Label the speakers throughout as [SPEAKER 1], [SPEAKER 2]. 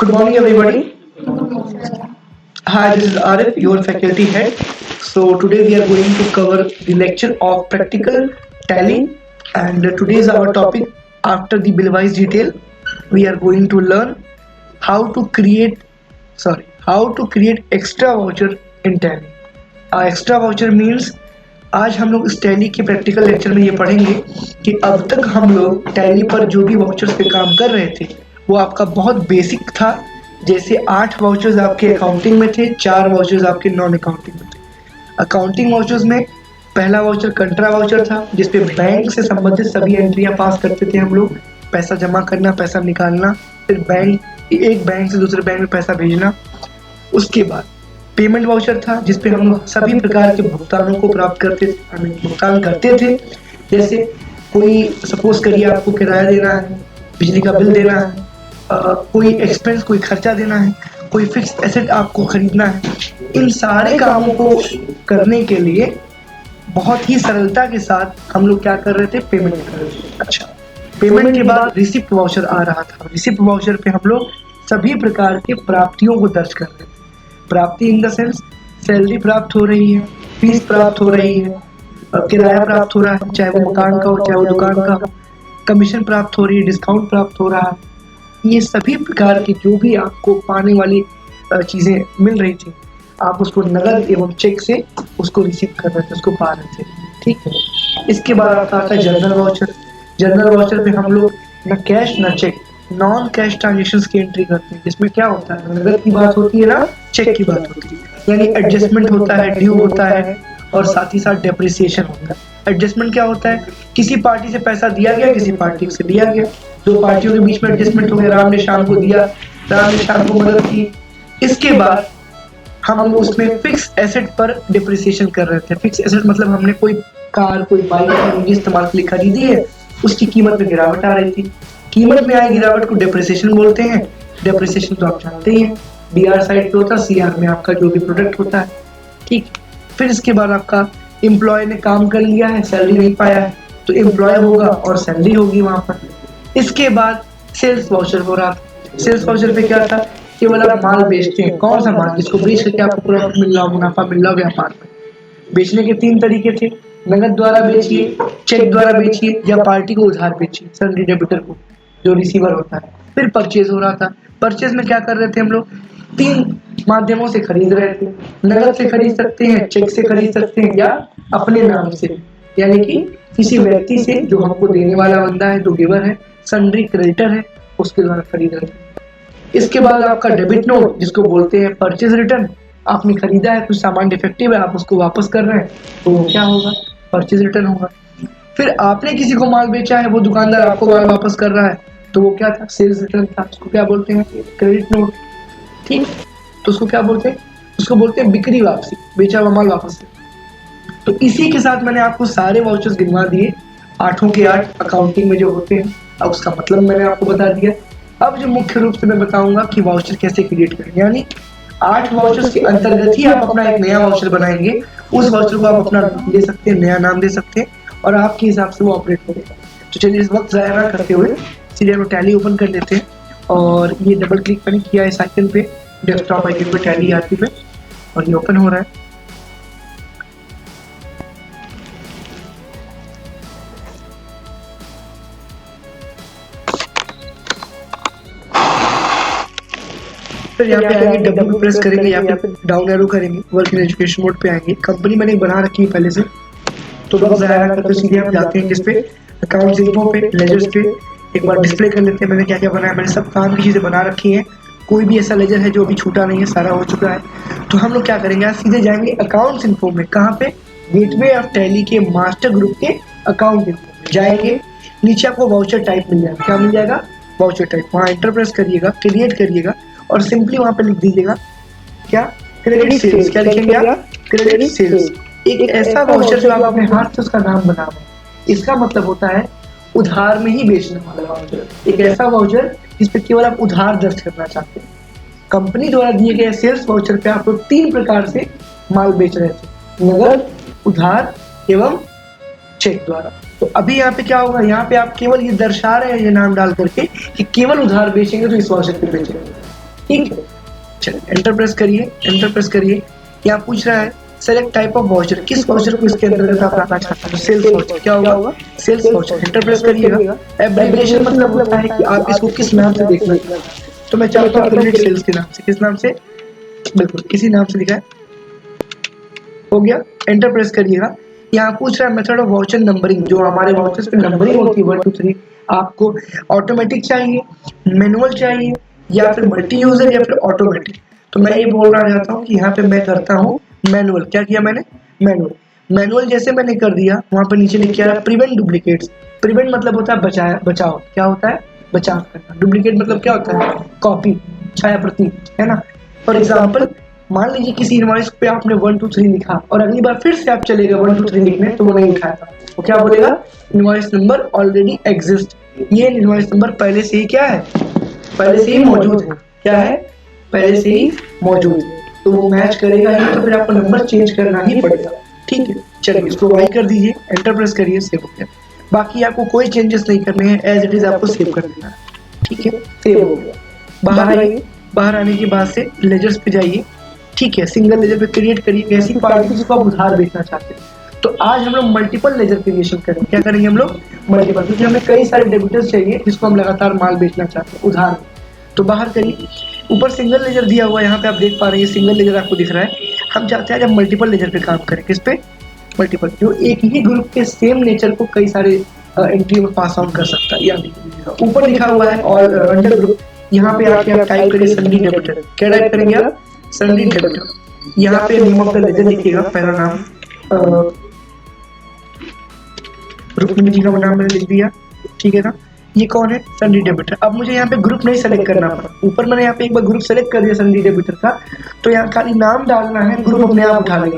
[SPEAKER 1] Good morning, everybody. Hi, this is Arif, your faculty head. So today we are going to cover the lecture of practical tally, and today is our topic. After the bill-wise detail, we are going to learn how to create, how to create extra voucher in tally. Extra voucher means आज हम लोग इस tally के practical lecture में ये पढ़ेंगे कि अब तक हम लोग टैली पर जो भी वाउचर्स पे काम कर रहे थे वो आपका बहुत बेसिक था। जैसे 8 वाउचर्स आपके अकाउंटिंग में थे, 4 वाउचर्स आपके नॉन अकाउंटिंग में थे। अकाउंटिंग वाउचर्स में पहला वाउचर कंट्रा वाउचर था, जिसपे बैंक से संबंधित सभी एंट्रियां पास करते थे हम लोग, पैसा जमा करना, पैसा निकालना, फिर एक बैंक से दूसरे बैंक में पैसा भेजना। उसके बाद पेमेंट वाउचर था, जिसपे हम सभी प्रकार के भुगतानों को प्राप्त करते थे, भुगतान करते थे। जैसे कोई सपोज करिए आपको किराया देना है, बिजली का बिल देना है, कोई एक्सपेंस, कोई खर्चा देना है, कोई फिक्स एसेट आपको खरीदना है। इन सारे कामों को करने के लिए बहुत ही सरलता के साथ हम लोग क्या कर रहे थे, पेमेंट कर रहे थे। अच्छा, पेमेंट के बाद रिसिप्ट वाउचर आ रहा था। रिसिप्ट वाउचर पे हम लोग सभी प्रकार के प्राप्तियों को दर्ज कर रहे थे। प्राप्ति इन द सेंस सैलरी प्राप्त हो रही है, फीस प्राप्त हो रही है, किराया प्राप्त हो रहा है, चाहे वो मकान का हो चाहे वो दुकान का हो, कमीशन प्राप्त हो रही है, डिस्काउंट प्राप्त हो रहा है। ये सभी प्रकार की जो भी आपको पाने वाली चीज़ें मिल रही थी, आप उसको नगद एवं चेक से उसको रिसीव कर रहे थे, उसको पा रहे थे। ठीक है। इसके बाद आपका आता है जनरल वाउचर। जनरल वाउचर पे हम लोग न कैश न चेक, नॉन कैश ट्रांजेक्शंस की एंट्री करते हैं, जिसमें क्या होता है, नगद की बात होती है ना चेक की बात होती है। यानी एडजस्टमेंट होता है, ड्यू होता है और साथ ही साथ डेप्रिसिएशन होता है। एडजस्टमेंट क्या होता है, किसी पार्टी से पैसा दिया गया, किसी पार्टी से लिया गया, दो पार्टियों के बीच में एडजस्टमेंट हो गया, राम ने श्याम को दिया, राम ने श्याम को मदद की। इसके बाद हम उसमें फिक्स एसेट पर डिप्रिसिएशन कर रहे थे। फिक्स एसेट मतलब हमने कोई कार, कोई बाइक इस्तेमाल के लिए खरीदी है, उसकी कीमत में गिरावट आ रही थी। कीमत में आई गिरावट को डेप्रिसिएशन बोलते हैं। डेप्रिसिएशन तो आप जानते ही हैं, डीआर साइड पे होता है, सीआर में आपका जो भी प्रोडक्ट होता है। ठीक। फिर इसके बाद आपका एम्प्लॉय ने काम कर लिया है, सैलरी नहीं पाया है, तो एम्प्लॉय होगा और सैलरी होगी वहां पर। इसके बाद सेल्स वाउचर हो रहा था। सेल्स वाउचर पे क्या था, केवल आप माल बेचते हैं। कौन सा माल, जिसको बेच करके आपको प्रॉफिट मिल रहा हो, मुनाफा मिल रहा हो व्यापार में। बेचने के 3 तरीके थे, नगद द्वारा बेचिए, चेक द्वारा बेचिए या पार्टी को उधार बेचिए, सैलरी डेबिटर को, जो रिसीवर होता है। फिर परचेज हो रहा था। परचेज में क्या कर रहे थे हम लोग, 3 माध्यमों से खरीद रहे थे। नगद से खरीद सकते हैं, चेक से खरीद सकते हैं या अपने नाम से, यानी कि किसी व्यक्ति से जो हमको देने वाला बंदा है, जो गिवर है, सन्ड्री क्रेडिटर है, उसके द्वारा खरीद रहे थे। इसके बाद आपका डेबिट नोट, जिसको बोलते हैं परचेज रिटर्न। आपने खरीदा है, कुछ सामान डिफेक्टिव है, आप उसको वापस कर रहे हैं, तो क्या होगा, परचेज रिटर्न होगा। फिर आपने किसी को माल बेचा है, वो दुकानदार आपको माल वापस कर रहा है, तो वो क्या था, सेल्स रिटर्न था। उसको क्या बोलते हैं, क्रेडिट नोट। ठीक। तो उसको क्या बोलते हैं, उसको बोलते हैं बिक्री वापसी, बेचा हुआ माल वापस। तो इसी के साथ मैंने आपको सारे वाउचर्स गिनवा दिए, 8 के 8 अकाउंटिंग में जो होते हैं। अब उसका मतलब मैंने आपको बता दिया। अब जो मुख्य रूप से मैं बताऊंगा कि वाउचर कैसे क्रिएट करें, यानी 8 वाउचर्स के अंतर्गत ही आप अपना एक नया वाउचर बनाएंगे। उस वाउचर को आप अपना नाम दे सकते हैं, नया नाम दे सकते हैं, और आपके हिसाब से वो ऑपरेट करेगा। तो चलिए इस वक्त ज़ाया ना करते हुए सीधे हम टैली ओपन कर लेते हैं। और ये डबल क्लिक मैंने किया है इस आइकन पे, डेस्कटॉप आइकन पे, टैली आती पे, और ये ओपन हो रहा है। फिर यहाँ पे आएंगे, डब्ल्यू प्रेस करेंगे या फिर डाउन एरो करेंगे, वर्क इन एजुकेशन मोड पे आएंगे। कंपनी मैंने बना रखी है पहले से, तो वक्त ज़ाया ना करते सीधे हम जाते हैं किस पे, अकाउंट्स इन्फो पे, लेजर्स पे। एक बार डिस्प्ले कर लेते हैं मैंने क्या क्या बनाया। मैंने सब काम की चीज़ें बना रखी हैं, कोई भी ऐसा लेजर है जो अभी छूटा नहीं है, सारा हो चुका है। तो हम लोग क्या करेंगे, आज सीधे जाएंगे अकाउंट्स इन्फो में। कहाँ पे, गेटवे ऑफ टैली के मास्टर ग्रुप के अकाउंट इन्फो में जाएंगे। नीचे आपको वाउचर टाइप मिल जाएगा। क्या मिल जाएगा, वाउचर टाइप। वहाँ एंटर प्रेस करिएगा, क्रिएट करिएगा, और सिंपली वहाँ पे लिख दीजिएगा क्या, क्रेडिट सेल्स। क्या लिखेंगे आप, क्रेडिट सेल्स। एक ऐसा वाउचर जो आप अपने हाथ से उसका नाम बना रहे हैं, इसका मतलब होता है उधार में ही बेचने वाला वाउचर। एक ऐसा वाउचर जिस पे केवल आप उधार दर्ज करना चाहते हैं। कंपनी द्वारा दिए गए सेल्स वाउचर पे आप लोग 3 प्रकार से माल बेच रहे थे, नगद, उधार एवं चेक द्वारा। तो अभी यहाँ पे क्या होगा, यहाँ पे आप केवल ये दर्शा रहे हैं, ये नाम डाल करके कि केवल उधार बेचेंगे तो इस वाउचर पे बेचेंगे। ठीक है, चलिए एंटर प्रेस करिए, एंटर प्रेस करिए। यहाँ पूछ रहा है सेलेक्ट टाइप ऑफ वाउचर, किस वाउचर को इसके अंतर्गत आप रखना चाहते हैं। सेल्स वाउचर, क्या होगा सेल्स वाउचर। एंटर प्रेस करिएगा। एब्रिविएशन मतलब होता है कि आप इसको किस नाम से देखना चाहते हैं। तो मैं चाहता हूँ क्रेडिट सेल्स के नाम से। किस नाम से? बिल्कुल इसी नाम से लिखा है, हो गया। एंटर प्रेस करिएगा। यहाँ पूछ रहा है मेथड ऑफ वाउचर नंबरिंग, जो हमारे वाउचर्स पे नंबरिंग होती है 1 2 3, आपको ऑटोमेटिक चाहिए, मैनुअल चाहिए, या फिर मल्टी यूजर, या फिर ऑटोमेटिक। तो मैं ये बोलना चाहता हूँ कि यहाँ पे मैं करता हूँ मैनुअल। क्या किया मैंने? मैनुअल। मैनुअल जैसे मैंने कर दिया, वहाँ पर नीचे लिख किया प्रिवेंट डुप्लीकेट्स। प्रिवेंट मतलब होता है बचाया, बचाओ। क्या होता है? बचाव करना। डुप्लीकेट मतलब क्या होता है? कॉपी, छाया प्रति, है ना। फॉर एग्जाम्पल, मान लीजिए किसी इनवॉइस पे आपने 1 2 3 लिखा और अगली बार फिर से आप चलेगा 1 2 3 लिखने, तो वो नहीं लिखाएगा। वो क्या बोलेगा? Invoice number already exist. ये इनवॉइस नंबर पहले से ही क्या है? पहले से ही मौजूद है। क्या है? पहले से ही मौजूद है। तो वो मैच करेगा ही, तो फिर आपको नंबर चेंज करना ही पड़ेगा। ठीक है, चलिए इसको वाई कर दीजिए, एंटर प्रेस करिए, सेव हो गया। बाकी आपको कोई चेंजेस नहीं करने हैं, एज इट इज आपको सेव कर देना है। ठीक है, सेव हो गया। बाहर आइए। बाहर आने के बाद से लेजर्स पे जाइए। ठीक है, सिंगल लेजर पे क्रिएट करिए ऐसी पार्टी जिसको आप उधार बेचना चाहते हैं। तो आज हम लोग मल्टीपल लेजर क्रिएशन करेंगे। क्या करेंगे हम लोग? मल्टीपल, क्योंकि हमें कई सारे डेबिटर्स चाहिए जिसको हम लगातार माल बेचना चाहते हैं उधार। तो बाहर करिए, ऊपर सिंगल लेजर दिया हुआ है, यहाँ पे आप देख पा रहे हैं सिंगल लेजर आपको दिख रहा है। हम चाहते हैं जब मल्टीपल लेजर पे काम करें। किस पे? मल्टीपल, जो एक ही ग्रुप के सेम नेचर को कई सारे एंट्री में पास ऑन कर सकता है। यानी ऊपर लिखा हुआ है और अंडर ग्रुप, यहाँ पे आके आप टाइप करिए सन्नी डेबिटर। क्या टाइप करेंगे आप? सन्नी डेबिटर। यहाँ पे नेम ऑफ द लेजर लिखिएगा, पहला नाम रुक्मिणी जी का नाम मैंने लिख दिया। ठीक है ना, ये कौन है? सन्नी डेबिटर। अब मुझे यहाँ पे ग्रुप नहीं सेलेक्ट करना पड़ा, ऊपर मैंने यहाँ पे एक बार ग्रुप सेलेक्ट कर दिया सन्नी डेबिटर का, तो यहाँ खाली नाम डालना है, ग्रुप अपने आप उठा लेंगे,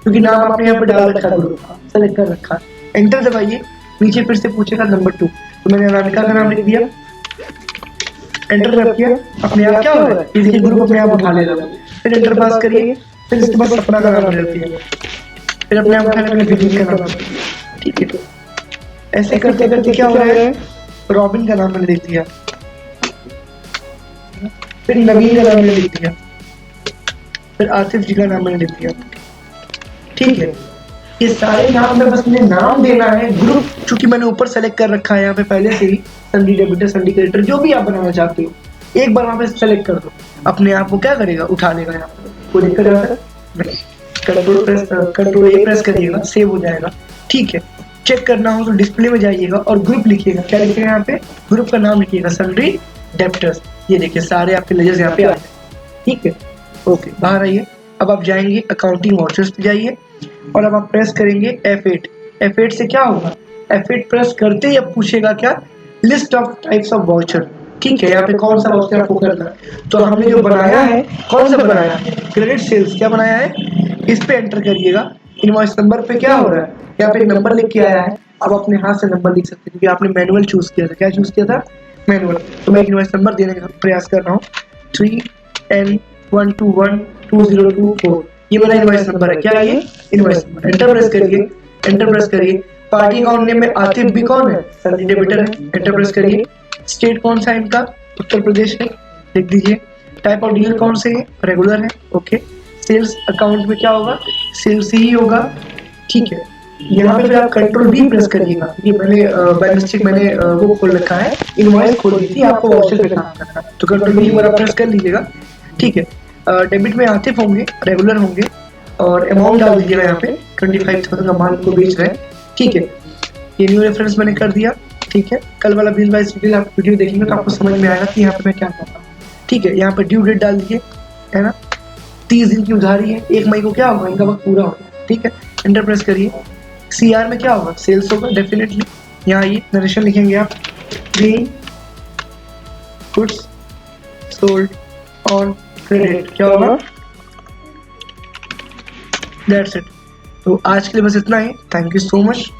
[SPEAKER 1] क्योंकि नाम आपने यहाँ पे डाल रखा, ग्रुप सेलेक्ट कर रखा। एंटर दबाइए, नीचे फिर से पूछेगा नंबर 2, तो मैंने अनामिका का नाम लिख दिया, एंटर कर किया, अपने आप क्या हो रहा है? इसके ग्रुप अपने आप उठा ले रहा है। फिर एंटर पास करिए, फिर इसके बाद सपना का नाम ले दिया, फिर अपने आप उठाने में विधि का नाम। ठीक है, ऐसे करते करते क्या हो रहा है? रॉबिन का नाम मैंने लिख दिया, फिर नवीन का नाम मैंने लिख दिया, फिर आसिफ जी का नाम मैंने लिख दिया। ठीक है, ये सारे नाम में बस मुझे नाम देना है। ग्रुप चूंकि मैंने ऊपर सेलेक्ट कर रखा है यहाँ पे पहले से ही, सन्नी डेबिटर, सन्नी क्रेडिटर, जो भी आप बनाना चाहते हो, एक बार वहाँ पे सेलेक्ट कर दो, अपने आप को क्या करेगा? उठा लेगा। यहाँ पे कोई दिक्कत है? कंट्रोल ए प्रेस करिएगा, सेव हो जाएगा। ठीक है, चेक करना हो तो डिस्प्ले में जाइएगा और ग्रुप लिखिएगा। क्या लिखिएगा यहाँ पे? ग्रुप का नाम लिखिएगा सन्नी डेबिटर्स। ये देखिए सारे आपके लेजर्स यहाँ पे आ जाए। ठीक है, ओके, बाहर आइए। अब आप जाएंगे अकाउंटिंग वाउचर्स पे जाइए और अब आप प्रेस करेंगे F8। F8 से क्या होगा? F8 प्रेस करते ही अब पूछेगा क्या? List of types of voucher. ठीक है, यहाँ पे कौन सा वाउचर आपको करना है? तो हमने जो बनाया है, कौन सा बनाया है? Credit sales. क्या बनाया है? इस पे एंटर करिएगा। इनवॉइस नंबर पे क्या हो रहा है? यहाँ पे एक नंबर लिख के आया है, अब अपने हाथ से नंबर लिख सकते हैं क्योंकि आपने मैनुअल चूज किया था। क्या चूज किया था? मैनुअल। तो मैं इनवॉइस नंबर देने का प्रयास कर रहा हूँ, 3N1212024। ये मेरा इनवॉइस नंबर है। क्या है ये? Invoice number. एंटर प्रेस करिए, एंटर प्रेस करिए। पार्टी अकाउंट नेम में आतिफ भी कौन है? सन्नी डेबिटर है। एंटर प्रेस करिए। स्टेट कौन सा है इनका? उत्तर प्रदेश है, लिख दीजिए। टाइप ऑफ डीलर कौन से है? रेगुलर है। ओके, सेल्स अकाउंट में क्या होगा? सेल्स ही होगा। ठीक है, यहाँ पे फिर आप कंट्रोल V प्रेस करिएगा। ये मैंने बाय मिस्टेक मैंने वो खोल रखा है, इनवॉइस खोल दी थी, आपको वाउचर पे काम करना है, तो कंट्रोल V वाला प्रेस कर लीजिएगा। ठीक है, डेबिट में आतिफ होंगे, रेगुलर होंगे, और अमाउंट डाल दीजिएगा यहाँ पे 25,000 का माल को बेच रहे हैं। ठीक है, ये न्यू रेफरेंस मैंने कर दिया। ठीक है, कल वाला बिल बाय डिटेल आप वीडियो देखेंगे तो आपको समझ में आएगा कि यहाँ पे मैं क्या करता हूँ। ठीक है, यहाँ पे ड्यू डेट डाल दीजिए, है ना, 30 दिन की उधारी है, 1 मई को क्या होगा? इनका वक्त पूरा होगा। ठीक है, एंटर प्रेस करिए। CR में क्या होगा? सेल्स होगा डेफिनेटली। यहाँ आइए, नरेशन लिखेंगे आप, green goods sold on credit. क्या होगा? That's it. तो आज के लिए बस इतना ही। Thank you so much.